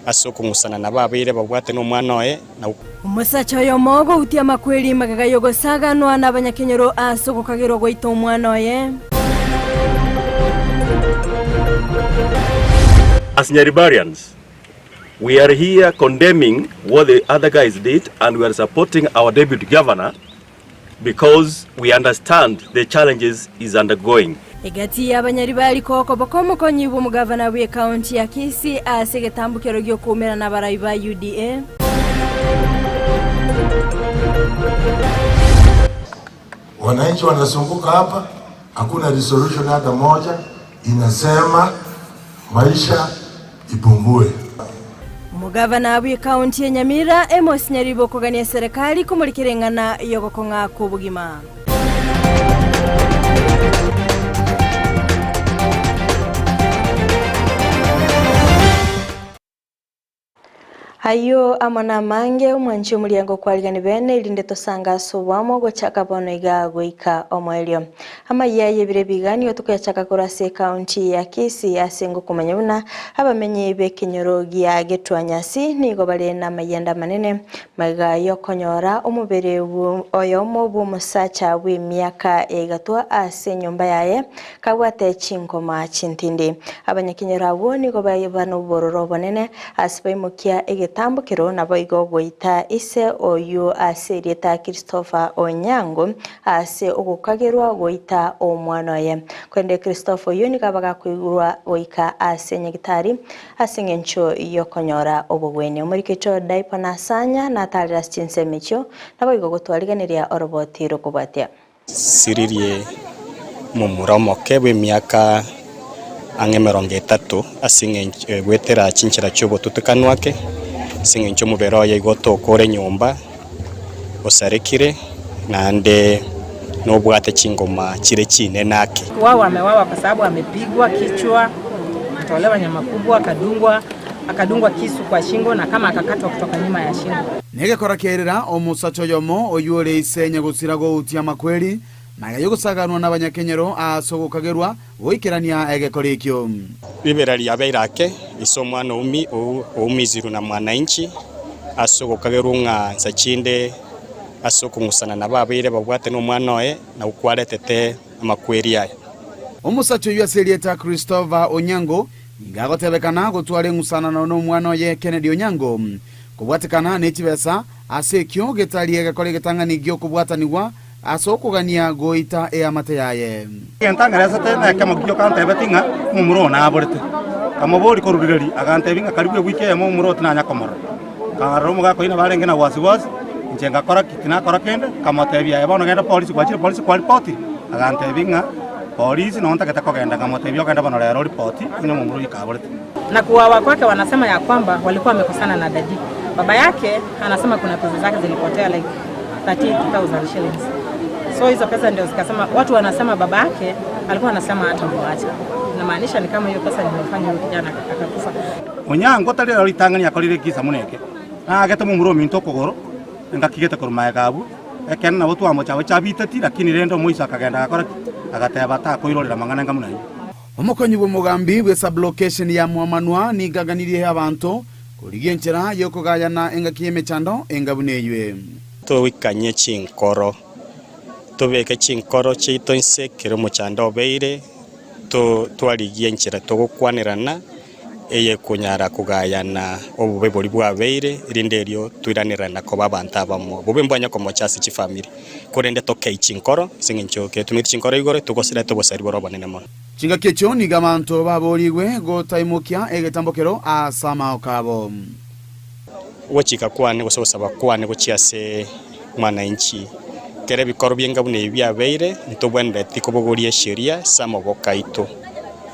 asoko ngusana na babaire babwate no mwana oye na umusacha yo mogo utia makweli magagayo gosaganwa n'abanyakenyero asoko kagero goita umwana oye. As Nyaribarians, we are here condemning what the other guys did, and we are supporting our deputy governor because we understand the challenges he's undergoing. Egati y'abanyaribari koko bakomokonyi b'umugavana w'e county ya Kisii asegetambukero gyo kumera n'abarayi ba UDA. Wananchi wanazunguka hapa, hakuna resolution hata moja inasema maisha ipungue. Umugavana w'e county ya Nyamira Amos Nyaribo kugania serikali kumurikirengana yogokonga kubugima. Ayo amana mange umwanchi umulyango kwaligani bene ilinde tosanga sobamo gochaka bono iga goika omwelio. Amayia yebire bigani otukuyachaka kurase county ya Kisii asengo kumanyuna abamenye bekinyorogi ya getwanyasi nigo bale na mayenda manene maga yokonyora umubere oyomo bumusacha w'imyaka egatwa ase nyumba yaye kabwate chinkoma chintindi. Abanyakinyora abo nigo bayibano bororo bonene asibayimukia tambukiro nabo igogoita ise oyu ase rieta Christopher Onyango ase okukagerwa goita omwana ye kwende Christopher yoni kabaga kwigurwa oika ase nyagitari ase ngencho yokonyora obugwene omurikecho daipana sanya na talira Chinsa micho nabo igogotwaliganiria orobotiro kubatia siririe mumuromoke bw'emyaka angemeronge 3 asinge gwetera chinchira chobo tutukanwake singe ncho mubero ya igoto kore nyumba osarekire nande nobwate chingoma chire chine nake wao amewawa kwa sababu amepigwa kichwa, atolewa nyama kubwa, akadungwa kisu kwa shingo na kama akakatwa kutoka nyuma ya shingo. Nege korakerera omusacho yomo oyure isenya gusirago utia makweli na yogosaganwa n'abanyakenyero asogokagerwa goikerania egekorikyo biberari yabeirake isomwana umiziru na mwananchi asogokagerunga nsachinde asokungusana na babaire babwate no mwana oye na ukwaretete amakweri yaye. Omusacho yaselieta Christopher Onyango ngagotebekana gotware ngusana no mwana oye Kennedy Onyango kubwatekana n'ekibesa asekyo getali egekore getangani gyo kubwatanirwa asokugania goita amate yaye yentangareza tena kama gyo kante betinga mumuro na aborete kamobori korurigari agante binga karibwe wike mo mumuro tinanya komoro karomo ga koina barenge na wasiwasi njenga kora kitina kora kende kama tebia ebono genda police kwa report agante binga police no ntaketa kogenda kama tebia kenda bano lero report ino mumuro ikaborete na kuwawa kwake wanasema ya kwamba walikuwa wamekosana na dadi. Baba yake anasema kuna pesa zake zilipotea like 30,000 shillings. So hizo pesa ndio zikasema watu wanasema baba yake alikuwa anasema hata muacha. Inamaanisha ni kama hiyo pesa imefanya huyo kijana akakufa. Onyango tali alitangani akolire kisa muneke. Na agete mumuro minto kogoro ngakigete kurumaya kabu. Ekena na watu amocha chabitati lakini rendo moisa akagenda akora agateba ta koirorera mangana ngamunani. Omukonyi bw'omugambi bwe sublocation ya Mwamanwa ni gaganirie abantu kurigenchera yokogayana engakieme chando engabuneywe. Towikanye chinkoro tobeke chinkoro chito insekero muchando beire twaligie nchira togokwanirana eye kunyara kugayana obube boli bwa beire rinderio twiranirana ko babanta bamwe bube mbanya ko mochasi chi family korende tokei chinkoro singinchoke tumiti chinkoro igore tugosira tobosari borobane namo chinga kecho ni gamanto baboligwe go taimukia egetambokero asama okabo wochika kwane gososaba kwane gochiase mwananchi kere bikoro byengabune bya beire ntobwende tikobogorie sheria samogokaito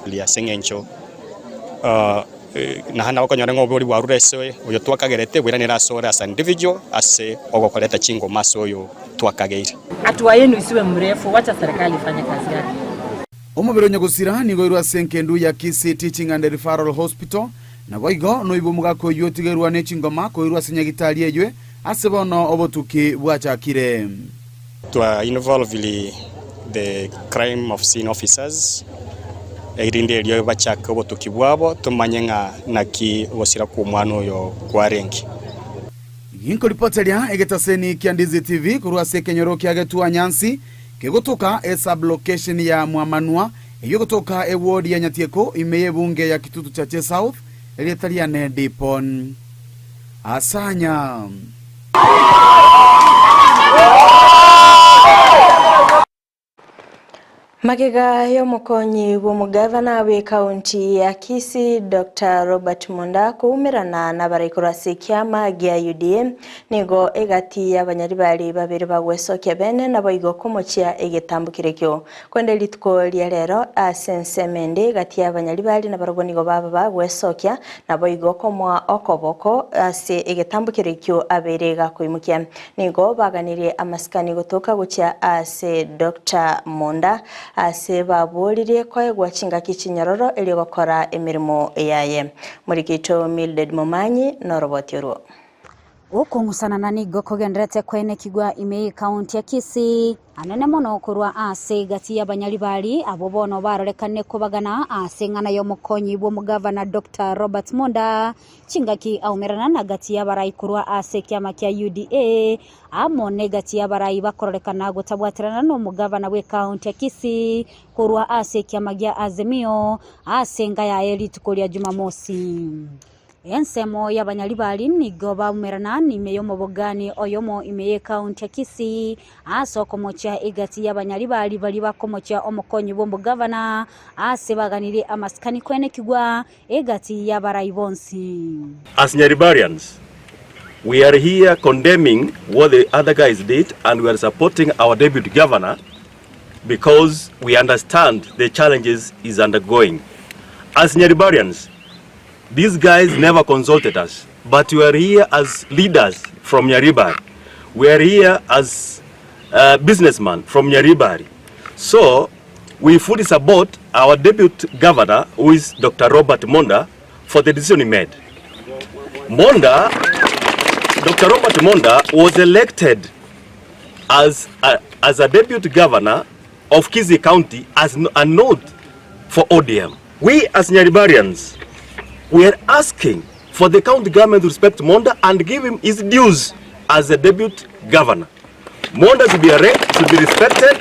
lia sengencho na hana wakanyora ngobori warurese oyo twakagerete bwiranira sora as individual ase ogokoleta chingo maso oyo twakageira hatua yenu isiwe mrefu, wacha serikali ifanye kazi yake. Omubiro nyagusira nigo irwa senkendu ya Kisii Teaching and Referral Hospital na goigo no ibumuga ko yotigerwa ne chingoma ko irwa senyagitali yejwe asebono obotuki bwachakire to involve the crime of scene officers irinde ryo bachaka obotuki bwabo tumanye ng'a naki gosira ku mwana oyo kwa rengi. Ginko ripoteria egetaseni kia Ndizi TV kurwa sekenyoro kia getua nyansi kegotoka sub location ya Mwamanwa eyo gotoka ward ya Nyatieko imeye bunge ya Kitutu Chache South elietariane dipon asanya. Magega y'omukonyi w'omugavana we county ya Kisii Dr. Robert Munda kuumirana n'abaraikora kiama gya UDA nigo egati y'abanyari bali babiri bagwesokia bene nabo igokomochia egetambukirikyo kwende litko lya lero asensemende gati y'abanyari bali n'abaroboni go baba bagwesokia nabo igokomwa okoboko ase egetambukirikyo aberega kuimukia nigo baganire amaskani gotoka gucha ase Dr. Munda ase baburire kwegwa chingaki kinyororo eli gukora emirimo yaye muri gito Mildred Momanyi no robotiro ukungusana na nigo kogendrete kwene kigwa imei county ya Kisii anene mono kurwa ase gati y'abanyari bali abo bono barorekane kubagana ase ngana y'omukonyi bw'omugavana Dr. Robert Munda chingaki aumerana na gati y'abarai kurwa ase kiama kya UDA amone gati y'abarai bakororekana gutabwatirana n'omugavana we county ya Kisii kurwa ase kiama gya Azimio ase ngaya elitukolia Jumamosi. Ensemo y'abanyari bali nigo baumerana nimeyo mubogani oyomo imeye county ya Kisii asokomocha egati y'abanyari bali bali bakomocha omukonyi bw'omugavana ase baganire amaskani kwene kigwa egati y'abarai bonsi. As Nyaribarians, we are here condemning what the other guys did, and we are supporting our deputy governor because we understand the challenges he's undergoing. As Nyaribarians, these guys never consulted us, but we are here as leaders from Nyaribari. We are here as businessmen from Nyaribari. So we fully support our deputy governor, who is Dr. Robert Munda, for the decision he made. Dr. Robert Munda was elected as a deputy governor of Kisii County as a node for ODM. We as Nyaribarians, we are asking for the county government to respect Munda and give him his dues as a deputy governor. Munda should be respected,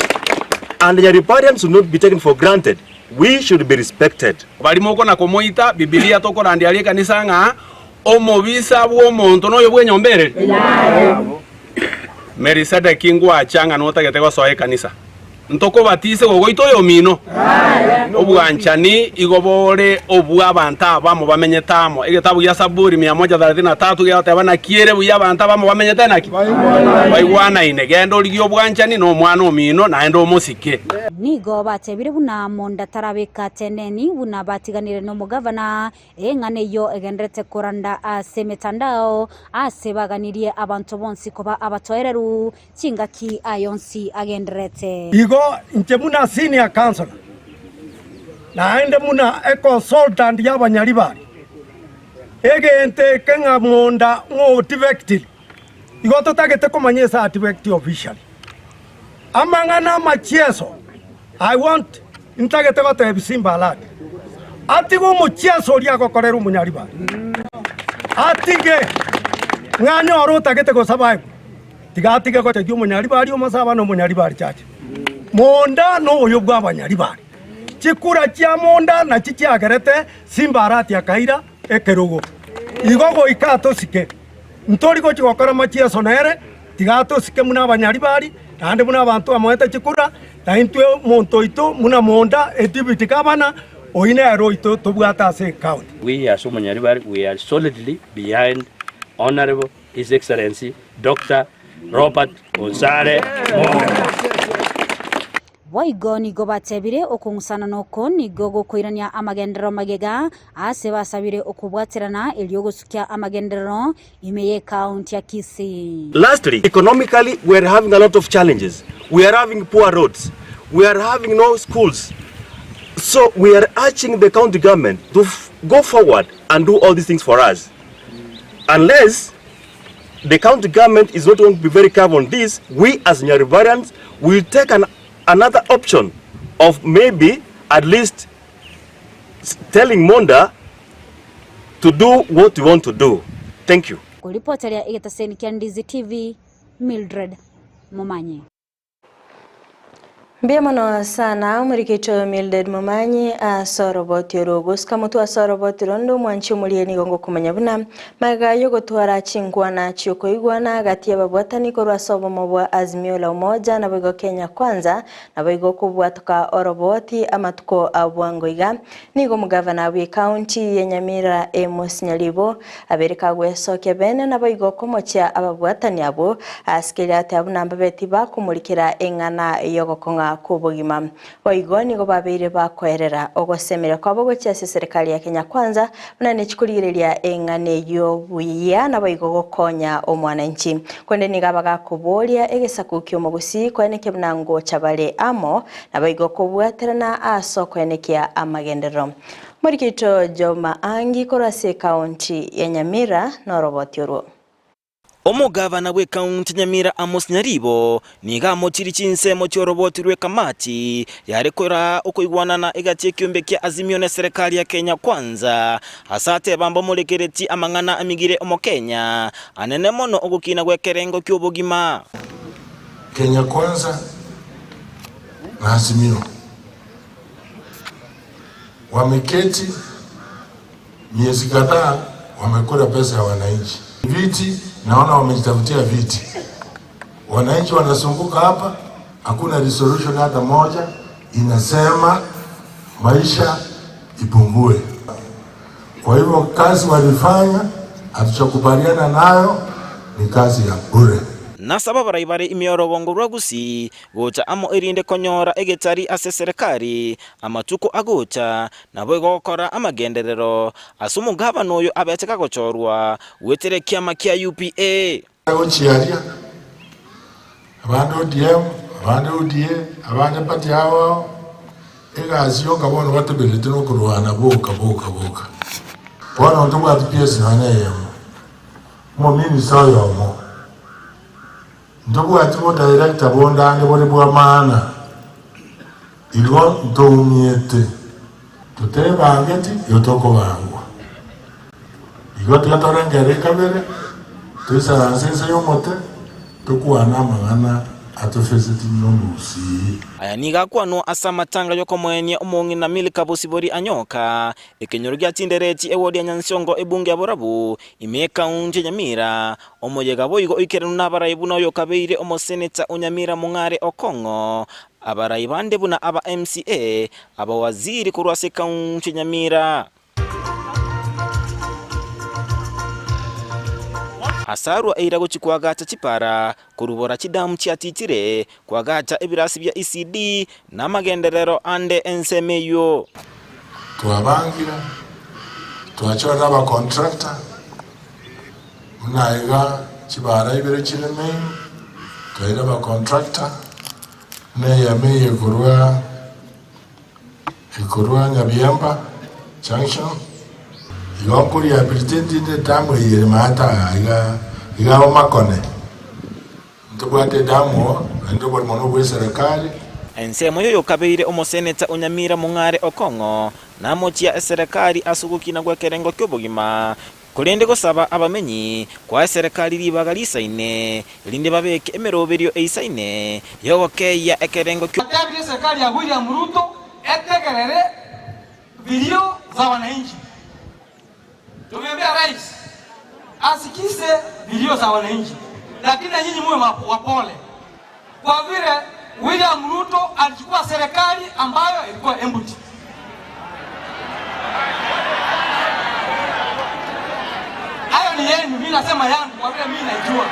and Nyaribarians should not be taken for granted. We should be respected. Balimoko na komoita Biblia toko randialie kanisa nga omobisa bw'omuntu noyo bw'enyombere. Merisade kingwa achanga nota getego soe kanisa. Ntoko batise gogoito yo mino. Obwanchani igobore obwabanta abamo bamenyetamo egetabu ya Saburi 133 gyatabana kiere buyabanta abamo bamenyetanaki baywana inegendo ligyo bwanchani no mwana omino naendo omosike nigo batebire buna Munda tarabeka teneni buna batiganire no mugavana engane yo egendrete kuranda ase metandao ase baganirie abantu bonsi koba abatoereru chingaki ayonsi agendrete igo nchemuna senior councilor naende muna consultant y'abanyaribari egente kenga Munda ngo tivectil igo totagete komanyesa ativecti officially amangana machieso I want intagete gote bisimba lad atigo muchieso ria gokorera umunyaribari atige ng'anyo orotagete go survive tigatige gote umunyaribari omasaba no munyaribari chache Munda no oyo bw'abanyaribari chikura chia Munda na chichiagerete simbarati akaira Kerubo igogo ikato sike ntori go chigokora machieso nere tigato sike muna abanyaribari ande muna abantu amoete chikura na intwe montoito muna Munda deputy governor oine aroito tobwata se county. We as Nyaribari, we are solidly behind Honorable His Excellency Dr. Robert Onsare Munda. Waigo nigo batebire okungusana noko nigo gokoirania amagendero magega ase basabire okubwatirana eliogosukia amagendero imeye county ya Kisii. Lastly, economically we are having a lot of challenges. We are having poor roads. We are having no schools. So we are urging the county government to go forward and do all these things for us. Unless the county government is not going to be very careful on this, we as Nyaribarians will take another option of maybe at least telling Monda to do what we want to do. Thank you. Kulipotelea igetaseni kia Ndizi TV, Mildred Mumanyi. Biamono sana murikito Mildred Mumanyi asoroboti Orogus kamutu asoroboti rondo mwanchi mulieni gongo kumanyabuna magayo gotwara chingwana chioko igwana gati y'ababwatani korwa sobo mobwa Azimio la Umoja na bigo Kenya Kwanza na bigo kubwatuka oroboti amatuko abwangoiga nigo mugavana wa county ya Nyamira Amos Nyalibo abereka gwesoke bene na bigo komocha ababwatani abo askirate abunamba beti bakumurikira engana yogokonga kubugima waigoni go babire bakwerera ogosemera kwabo gocha serikali ya Kenya Kwanza unane chikulireria engane yo buya na baigo gokonya omwananchi kwende nigabaga kubolia egesakukyo mu Gusii kweneke bnango chabale amo na baigo kubwaterana aso kwenekia amagendero murikito Joma Angi korase county ya Nyamira na robotioro. Omugavana we county Nyamira Amos Nyaribo niga mochiri Chinsa mochoroboti rwe kamati yarekora okuigwanana egati ekyumbe kya Azimio na serikali ya Kenya Kwanza asate bambo mulekereti amangana amigire omo Kenya anene mono ogukina gwekerengo kyobugima Kenya Kwanza na Azimio wameketi miezi kadhaa wamekula pesa ya wananchi. Viti naona wamejitafutia viti. Wananchi wanasumbuka hapa, hakuna resolution hata moja inasema maisha ipungue. Kwa hivyo kazi walifanya hatuchokubaliana nayo ni kazi ya bure. Nasaba baraibare imiorogongo rwa Gusii gocha amo irinde konyora egetari ase serikali amatuko agocha nabo gokora amagenderero asumu gavana oyo abeteka gochorwa wetere kiama kia UPA gochiaria abandi ODM abandi UDA abandi pati hawo egazio kabono batebelete no kurwana boka bona ndo bwa PS hanaye mo mini sayo mo ndugu atibo director bondande bori bwa maana igo ntomiete tuteba ngeti yotoko bangwa igo tyatorengere kabere tusaransense yomote tukwana mangana atofesiti nomusi aya niga kwano asamatanga yoko mwenye omongi na milika bosibori anyoka ekenyoro gya tindereti ewodi ya Nyansongo ebunge aborabu ime county Nyamira omoyega boyigo ikere n'abarayibu nayo kabeire omo senator Nyamira Mungare Okongo abarayibande buna aba MCA aba waziri kurwase county Nyamira asarwa eira gochikwa gacha chipara kurubora chidamu chiatitire kwa gacha ebirasi bya ECD na magenderero ande ensemeyo tuabangira tuachora ba contractor munaiga chibara ibere chileme tuaira ba contractor ne yameye kurwa Nyabiamba junction yokuri abilitenti de damu yere mata iga makone ntubate damu ndo bol mono bwe serikali ensemo yo kabeire omo senator Nyamira Mungare Okongo na mochia serikali asugukina gwekerengo kyobugima kulende gosaba abamenyi kwa serikali libagalisa ine linde babeke emeroberio eisaine yogokeya ekerengo kyo serikali ya William Ruto etegerere video za wananchi. Tumeambia rais asikise video za wananchi, lakini nyinyi mwe wapole kwa vile William Ruto alichukua serikali ambayo ilikuwa empty. Hayo ni yenu, mimi nasema yangu kwa vile mimi najua.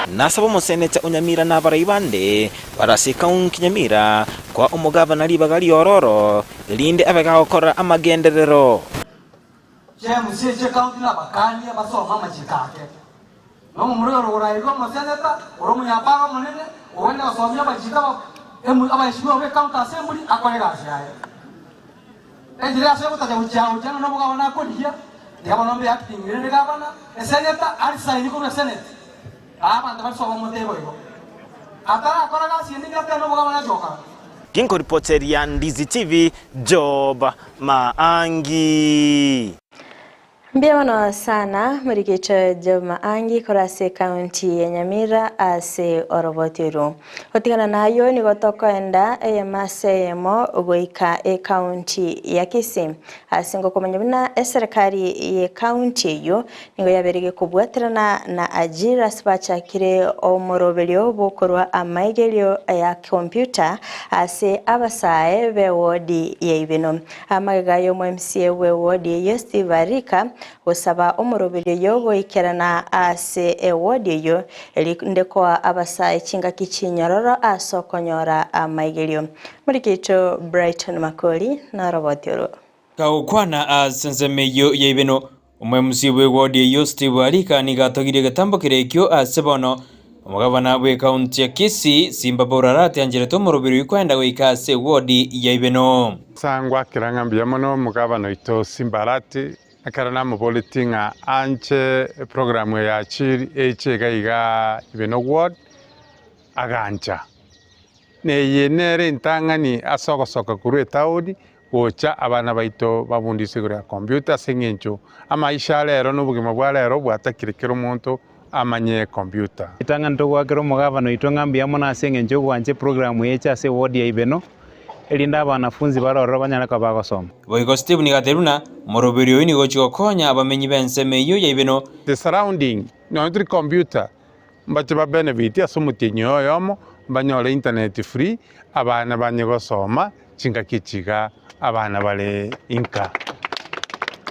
Nasabo mo senator Nyamira na baraibande barase county Nyamira kwa omugavana libagali ororo linde abega okora amagenderero James je county na bakani abasoma majikake no murero rurayigo mo senator oromu yapanga munene uwenda basomya bajika abashimwe be county assembly akorera ashaye ejira ashe kutaje uchao jana no mugabana kodiya yabanombe acting ngire gabana senator ali saini ko senate aba ndabasoma mo tebo yo atara akorera sindi gate no mugabana joka Ginko reporter ya Ndizi TV Job Maangi. Mbiamono sana murikicho Job Maangi korase kaunti ya Nyamira ase orobotiru. Otigana nayo ni gotokoenda masemo goika kaunti ya Kisii. Asingo komanyabina serikali ya kaunti yo ningo yaberege kubwatirana na ajira sibachakire omorobelyo bokorwa amaigelyo ya computer ase abasae be wodi ya ibino. Amagayo MCA we wodi ya Stivarika usaba omorobelyo yogo ikerana ase wodi yo ndeko abasae chinga kichinyororo asokonyora amaigelyo. Murikicho Brighton Makoli na robotiro. Kaukwana asenzemeyo yeibeno omwemusi we wodi yo Stivarika nigatogire gatambo kirekyo asebono omugabana we county ya Kisii Simbaborarate anjereto morobelyo kwenda goikase wodi ya ibeno sangwa kirangambia mono mugabana ito Simbarati akarana mupolitinga anche programu ya chiri gaiga ibeno ward aganja neye nere ntangani asogosoka kuru taudi gocha abana baito babundise kuri computer sengencho ama ishalero n'ubugima bwa lero bwatakirikira umuntu amanye computer itanga ntogo akero mugabana ito ngambia mona sengencho gwanje programu yecha se ward ya ibeno elinda abanafunzi baroro banyana kabagosoma boigo Steve nigateruna morobelyo ini gochikokonya abamenyi bensemeyo ya ibeno the surrounding no computer mbache ba benefit asumutinyo yomo banyole internet free abana banyegosoma chinga kichiga abana bale inka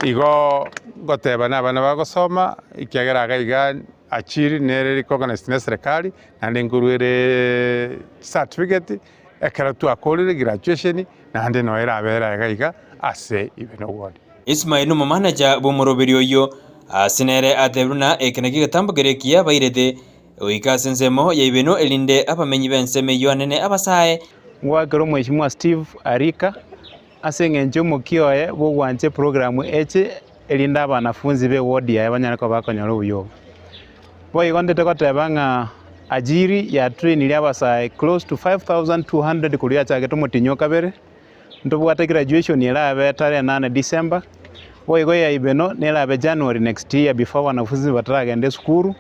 igo goteba na abana bagosoma ikiagera gaiga achiri nere recognized na serikali nande nguruere certificate ekara tu akolire graduation nande no era abera gaiga ase ibeno ward Ismail no manager bo morobelyo yo asinere ateruna ekenegi gatambo gerekia bairete oika sensemo ya ibeno elinde abamenyi bensemeyo anene abasae ngwakero mheshimiwa Steve Arika asengencho mukioye bogwanje programu eche elinda abanafunzi be ward ya banyana ko bakonyora ubuyo boigonde tekotebanga ajiri ya train ili abasae close to 5200 kulia chage tomotinyo kabere ndobwata graduation yela abetare 8 December boigo ya ibeno nela January next year before wanafunzi bataragende skuru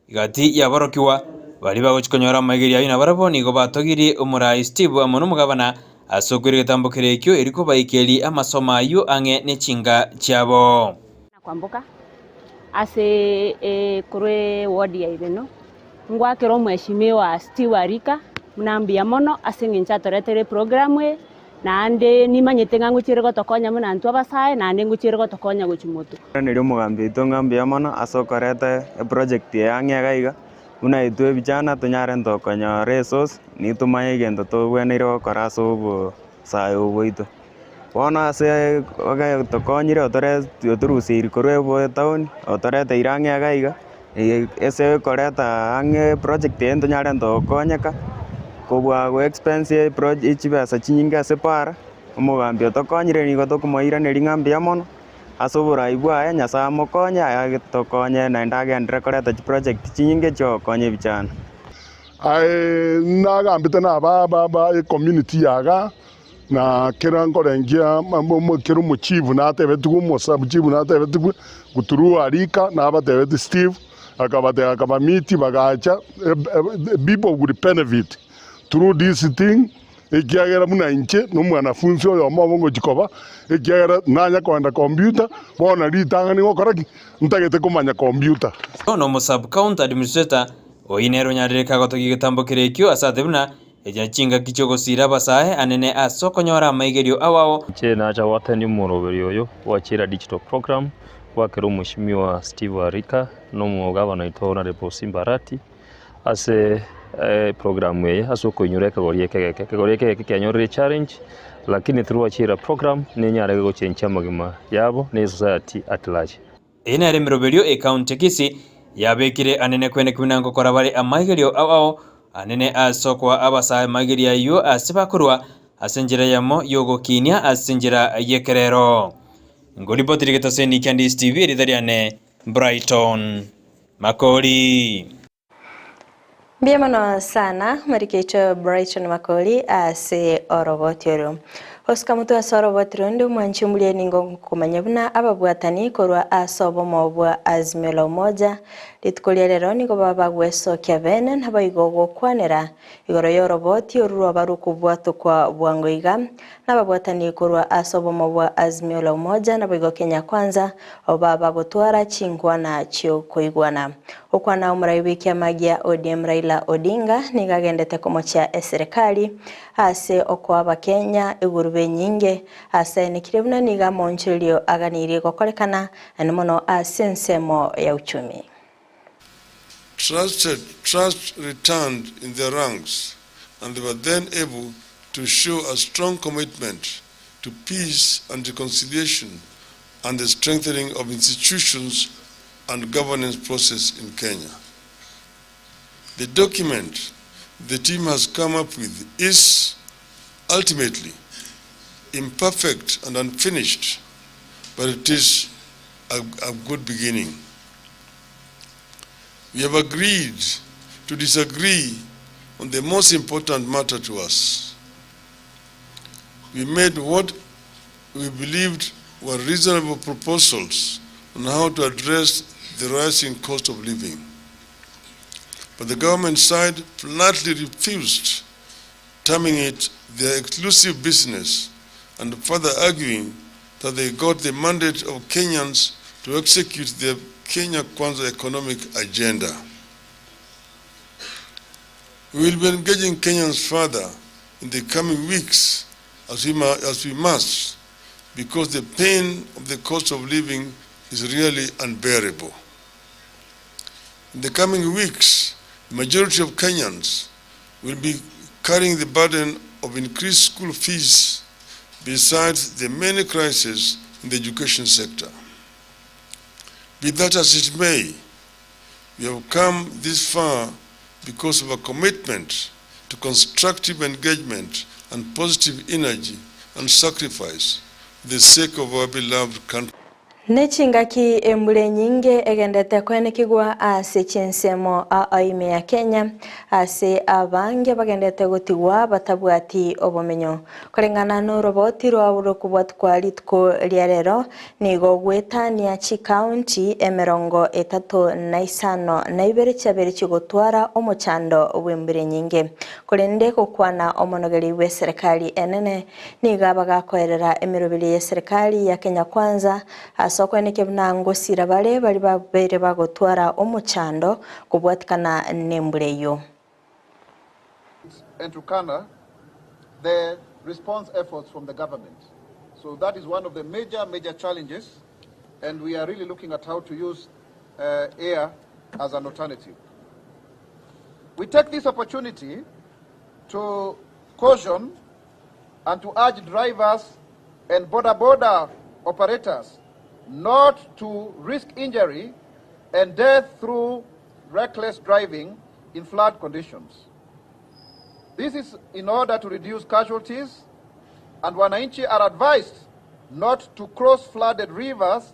igati yabarokiwa bali bagochikonyora magiri yaina baraboni go batogiri umurai Steve amono mugabana asokuri gatambo kirekyo eriko baikeli amasoma yo ange nechinga cyabo nakwambuka ase kure wodi ya ibeno ngwakero mheshimiwa Steve Arika mnambia mono asengincha toretere programu na ande nimanyete nganguchire gotokonya muna antu abasae na ande nguchire gotokonya gochimoto nero mugambi ngambia mono asokorete project yange gaiga una itwe bijana tunyare ntokonya resource ni tumaye gendo to weniro koraso bo sayo boito wana se oga tokonyire otore turusiri korwe bo town otore irange gaiga ese koreta ange project endo nyare ntokonyeka kobwa go expense project ibasa chinyinga separa umugambi otokonyire ni gotokumoira neri ngambia mono asobora ibwa nyasa mokonya agitokonya na ndagendera koreta project chinyinge cho konye bichana nagambite na baba community yaga na kerangorengia mambo kero muchivu na atebetugu musabuchivu na atebetugu guturu Arika na abatebeti Steve akaba miti bagacha people would benefit through this thing ikiagera muna inche no mwanafunzi oyo mabongo chikoba ikiagera nanya kwenda computer bona litangani gokoraki ntagete kumanya computer no mo sub county administrator oinero nyareka gotogi gatambo kirekyo asatebuna ejachinga kichogosira basae anene asokonyora maigerio awao che nacha watani morobelyo yo wachira digital program wakero mheshimiwa Steve Arika no mugabana itora repo Simbarati ase programu ye asokonyure kagorieke kyanyorire challenge lakini through achira program nenyare gochencha magima yabo ne society at large ina remerobelyo county Kisii yabekire anene kwene kwinango korabare amaigerio awao anene asokwa abasae maigeria yo asibakurwa asenjira yamo yogo kinya asenjira yekerero ngolipotiri getoseni Ndizi TV ridariane Brighton Makori. Biemano sana marikecho Brighton Makoli ase orobotero. Oscar mutu asorobotero ndi mwanchumulie ningo kumanyabuna ababwatani korwa asobo mobwa azimio la umoja litukolia lero niko baba gweso kyabene nabayigogo kwanera igoro yoroboti oruro baruku bwatu kwa bwangoiga nababwatani korwa asobo mobwa azimio la umoja nabayigo Kenya kwanza obaba gutwara chingwana chio koigwana okwana umuraibikia magia ODM Raila Odinga nigagendete komocha serikali ase okwaba Kenya igurube nyinge ase nikiribuna niga monchilio aganirie gokorekana animono ase nsemo ya uchumi. Trust returned in their ranks, and they were then able to show a strong commitment to peace and reconciliation and the strengthening of institutions and governance process in Kenya. The document the team has come up with is ultimately imperfect and unfinished, but it is a good beginning. We have agreed to disagree on the most important matter to us. We made what we believed were reasonable proposals on how to address the rising cost of living. But the government side flatly refused, terming it their exclusive business and further arguing that they got the mandate of Kenyans to execute their Kenya Kwanza economic agenda. We will be engaging Kenyans further in the coming weeks as we must, because the pain of the cost of living is really unbearable. In the coming weeks, the majority of Kenyans will be carrying the burden of increased school fees besides the many crises in the education sector. Be that as it may, we have come this far because of a commitment to constructive engagement and positive energy and sacrifice for the sake of our beloved country. Nechingaki embule nyinge egendete kwene kigwa ase chinsemo aime ya Kenya ase abange bagendete gutigwa batabwati obumenyo korengana no roboti rwaburo kubwat kwalitko lyarero nigo gwetania chi county emerongo 35 na ibere chabere chigotwara omochando obwembere nyinge kolende kokwana omonogeri we serikali enene niga bagakorera emirobiri ya serikali ya Kenya kwanza sokweneke bnango sirabale bali babere bagotwara omuchando kubwatikana nembuleyo. And to counter the response efforts from the government. So that is one of the major challenges, and we are really looking at how to use air as an alternative. We take this opportunity to caution and to urge drivers and border operators not to risk injury and death through reckless driving in flood conditions. This is in order to reduce casualties, and wananchi are advised not to cross flooded rivers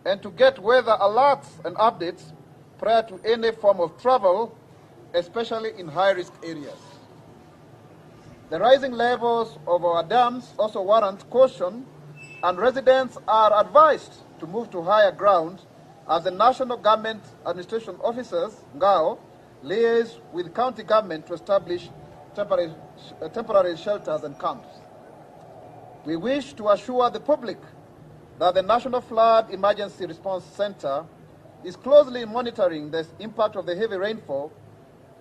and to get weather alerts and updates prior to any form of travel, especially in high-risk areas. The rising levels of our dams also warrant caution, and residents are advised to move to higher ground as the National Government Administration Officers, NGAO, liaise with county government to establish temporary shelters and camps. We wish to assure the public that the National Flood Emergency Response Center is closely monitoring the impact of the heavy rainfall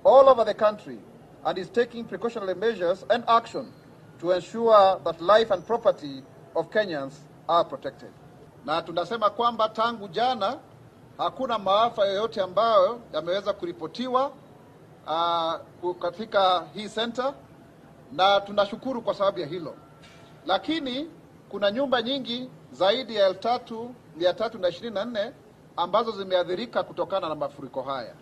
all over the country and is taking precautionary measures and action to ensure that life and property of Kenyans are protected. Na tunasema kwamba tangu jana hakuna maafa yoyote ambayo yameweza kuripotiwa katika hii center, na tunashukuru kwa sababu ya hilo. Lakini kuna nyumba nyingi zaidi ya 3,324 ambazo zimeathirika kutokana na mafuriko haya,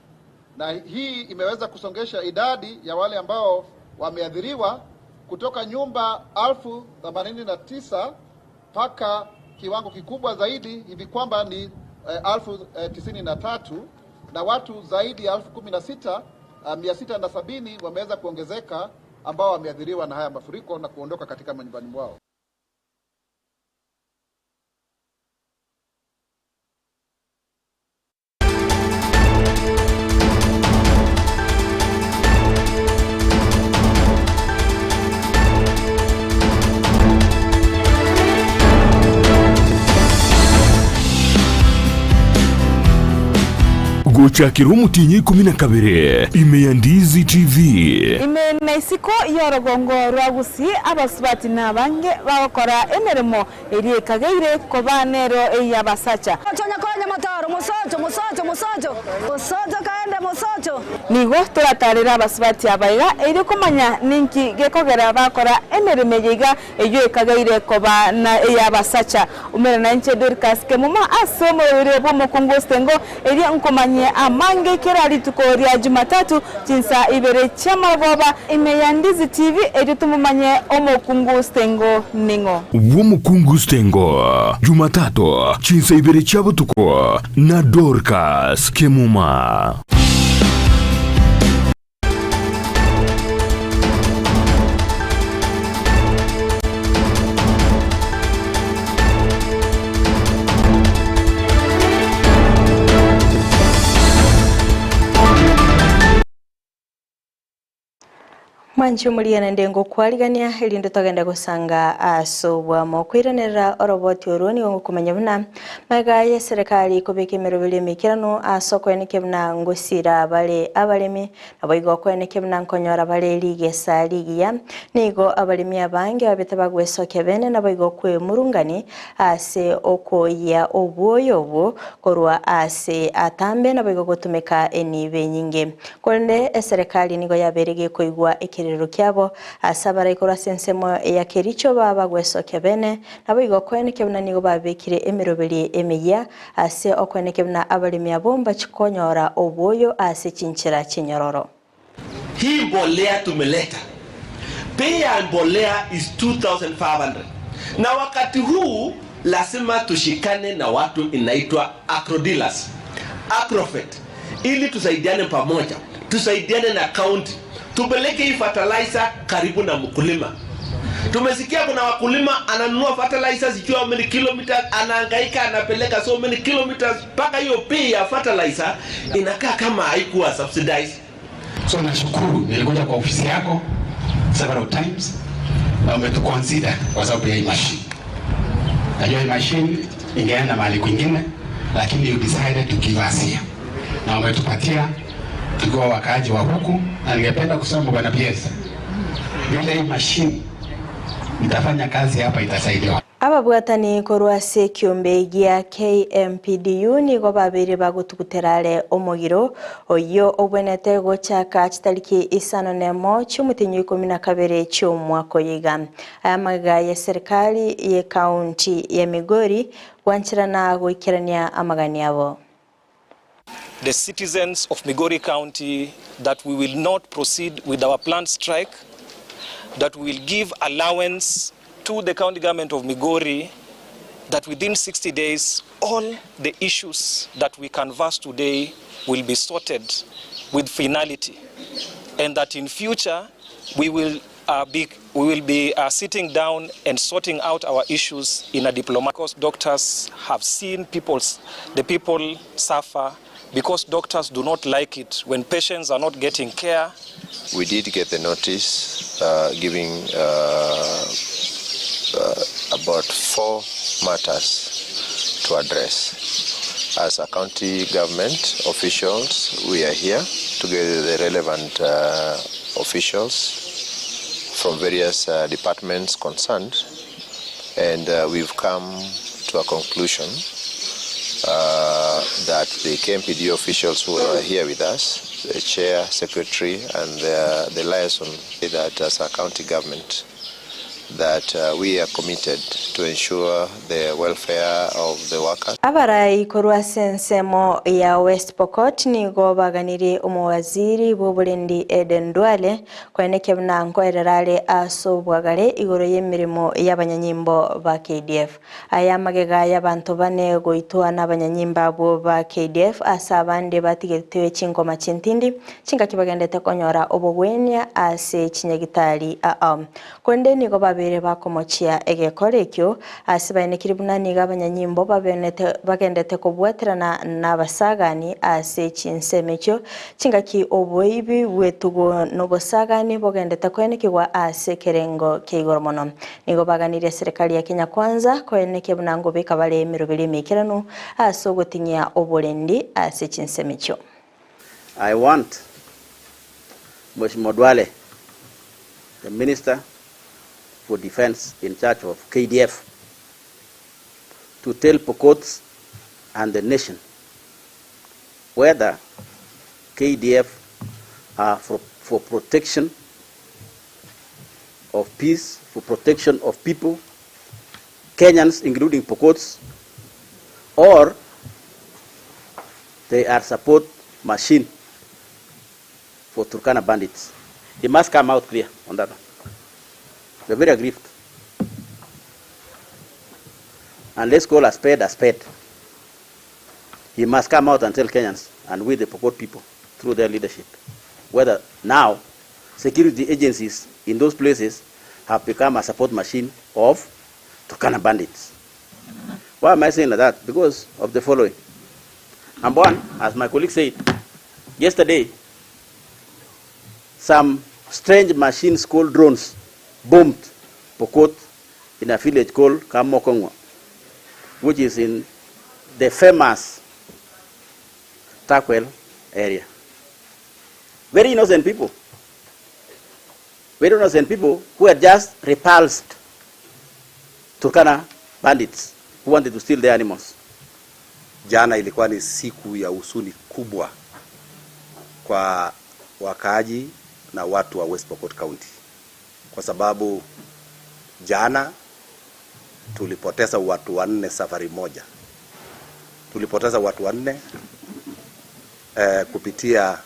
na hii imeweza kusongesha idadi ya wale ambao wameathiriwa kutoka nyumba 1089 mpaka kiwango kikubwa zaidi hivi kwamba ni 1093, na watu zaidi ya 16,000 670 wameweza kuongezeka ambao wameathiriwa na haya mafuriko na kuondoka katika manyumbani mwao. Gocha Kerubo tinyi 12 ime Ndizi TV ime naisiko yorogongo rwa Gusii abasubati nabange bakora emeremo eri kageire kobanero eyabasacha konya mataro musocho kaende musocho nigo turatarira abasubati abaiga eri kumanya ninki gekogera bakora emeremo yiga eyo kageire kobana eyabasacha umera nanche Dorcas Kemuma asomo rebo mukungustengo eri nkomanye amange kerali tukoria Jumatatu Chinsa ibere chamagoba ime Ndizi TV eri tumumanye omukungustengo ningo Womukungustengo Jumatatu Chinsa ibere chabo tuko na Dorcas Kemuma. Manchi muliana ndengo kwaligania elindo tagenda gusanga asobwa mokwiranira oroboti oroni ngo kumenya buna magaye serikali kubeka emerobele mikirano asoko eneke buna ngusira bale abalemi abayigo ko eneke buna nkonyora bale lige saligia nigo abalemi abange abete bagwesoke bene nabayigo kwe murungani ase okoya obwoyobo korwa ase atambe nabayigo gutumeka enibe nyinge konde serikali nigo yaberege koigwa kiriro kyabo asabara ikora sensemo ya kericho baba gwesoke bene nabigo kweneke buna nigo babekire emirobeli emeya ase okweneke buna abalimi abomba chikonyora obwoyo ase chinchira chinyororo. Hii mbolea tumeleta, bei ya mbolea is 2500 na wakati huu lazima tushikane na watu inaitwa agrodealers, agrofet, ili tusaidiane pamoja, tusaidiane na county, tupeleke hii fertilizer karibu na mkulima. Tumesikia kuna wakulima ananunua fertilizer zikiwa many kilometers, anahangaika anapeleka so many kilometers mpaka hiyo bei ya fertilizer inakaa kama haikuwa subsidized. So nashukuru nilikuja kwa ofisi yako several times na umetuconsider kwa sababu ya hii machine. Najua hii machine ingeenda mahali kwingine lakini you decided to give us here. Na umetupatia tukiwa wakaaji wa huku, na ningependa kusema bwana PS, vile hii machine itafanya kazi hapa itasaidia. Ababwatani korwa se kiombe gia KMPDU nigo babiri bagutukuterale omugiro oyo obwenete gochaka chitariki isano nemo cyumutinyo 12 cy'umwaka yiga amaga ya serikali ye county ya Migori wanchirana goikirania amagani yabo. The citizens of Migori County that we will not proceed with our planned strike, that we will give allowance to the county government of Migori, that within 60 days all the issues that we canvass today will be sorted with finality, and that in future we will be sitting down and sorting out our issues in a diplomatic. Because doctors have seen the people suffer, because doctors do not like it when patients are not getting care. We did get the notice giving about 4 matters to address. As a county government officials, we are here together with the relevant officials from various departments concerned, and we've come to a conclusion that the KMPD officials who are here with us, the chair, secretary, and the liaison, that as a county government, that we are committed to ensure the welfare of the workers. Abarai korwa sensemo ya West Pokot ni gobaganiri umuwaziri b'oburendi Eden Duale kweneke mnango ererale asobwagare igoro y'emirimo y'abanyanyimbo ba KDF. Aya magega y'abantu bane goitwa n'abanyanyimba bo ba KDF asabande batigiritewe chingoma chintindi chinga kibagendete konyora obogwenya ase chinyagitari kwende ni gobabere bakomochia egekorekyo asibaine kiribunani g'abanyanyimbo bagendete kubwatirana n'abasagani ase chinsemekyo chingaki oboibi wetugo nobosagani bogendete kwenekirwa ase kerengo keigoro mono nigo baganire serikali ya Kenya Kwanza kweneke bunango bekabale emirobere mikirano ase ogotinya oborendi ase chinsemekyo. I want Mheshimiwa Duale, the Minister for Defense in charge of KDF, to tell Pokots and the nation whether KDF are for protection of peace, for protection of people, Kenyans including Pokots, or they are support machine for Turkana bandits. It must come out clear on that one. We're very aggrieved. And let's call a spade a spade. He must come out and tell Kenyans and we the Pokot people through their leadership whether now security agencies in those places have become a support machine of Turkana bandits. Why am I saying like that? Because of the following. Number one, as my colleague said, yesterday, some strange machines called drones bombed Pokot in a village called Kamokongwa, which is in the famous Takwel area. Very innocent people. Very innocent people who had just repulsed Turkana bandits who wanted to steal their animals. Jana ilikuwa ni siku ya huzuni kubwa kwa wakaaji na watu wa West Pokot County. Kwa sababu jana tulipoteza watu 4 safari moja. Tulipoteza watu 4 kupitia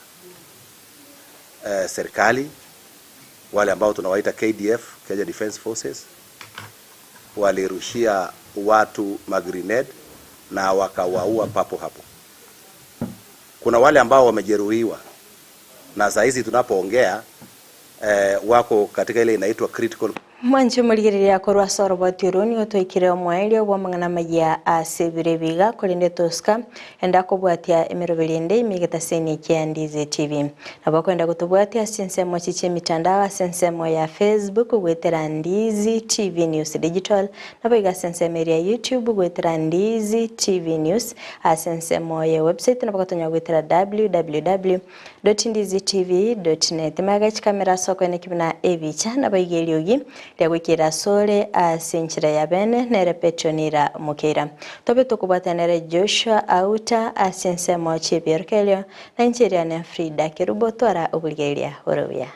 serikali, wale ambao tunawaita KDF, Kenya Defense Forces, walirushia watu magrenade na wakawaua papo hapo. Kuna wale ambao wamejeruhiwa na saa hizi tunapoongea wako katika ile inaitwa critical. Mwancho muligirira korwa sorobotironi otoikire omwaelio bwa mangana maya asebirebiga kolinde toska enda kubwatia emirobelinde imigeta seni kia Ndizi TV nabakwenda kutubwatia sinsemo chiche mitandao sinsemo ya Facebook gwetera Ndizi TV News Digital nabaga sinsemo ya YouTube gwetera Ndizi TV News asinsemo ya website nabakatonya gwetera www.ndizitv.net magachi kamera soko ene kibina ebicha nabayigeliogi Lewikira sole asinchira ya bene nere petronira mukira. Tobe tukubatanere Joshua Auta asinsemo chibirkelio na nchiriane Fridah Kerubo twara ubulgelia orobia.